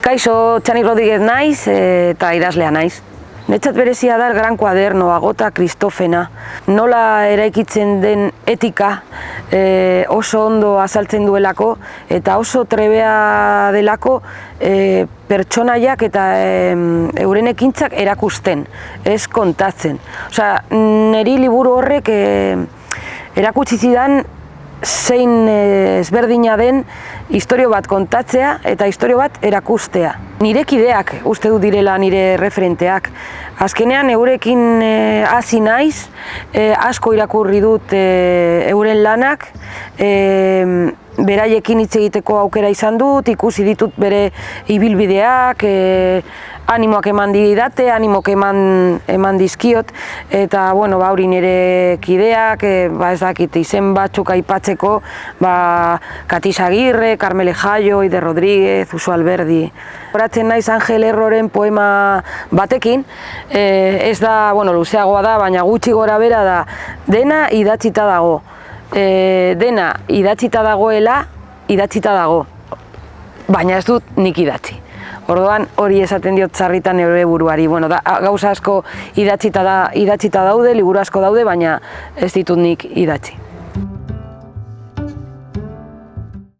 Kaixo, Txani Rodríguez naiz eta idazlea naiz. Netzat berezia da El Gran Cuaderno, Agota Kristofena. Nola eraikitzen den etika oso ondo azaltzen duelako eta oso trebea delako pertsonaiak eta euren ekintzak erakusten, ez kontatzen. Osea, niri liburu horrek erakutsi zidan zein ezberdina den istorio bat kontatzea eta istorio bat erakustea. Nire kideak uste dut direla nire referenteak. Azkenean eurekin hasi naiz, asko irakurri dut euren lanak, beraiekin hitz egiteko aukera izan dut, ikusi ditut bere ibilbideak, animoak eman didate, animoak eman dizkiot, eta hori nire kideak, ez dakit, izen batzuk aipatzeko, Katiz Agirre, Carmele Jaio, Ider Rodríguez, Uso Alberdi. Horatzen naiz Angel Erroren poema batekin, ez da, luzeagoa da, baina gutxi gora bera da, dena idatzita dago. Dena idatzita dagoela, idatzita dago, baina ez dut nik idatzi. Orduan hori esaten diot sarritan neure buruari. Gauza asko idatzita daude, liburu asko daude, baina ez ditut nik idatzi.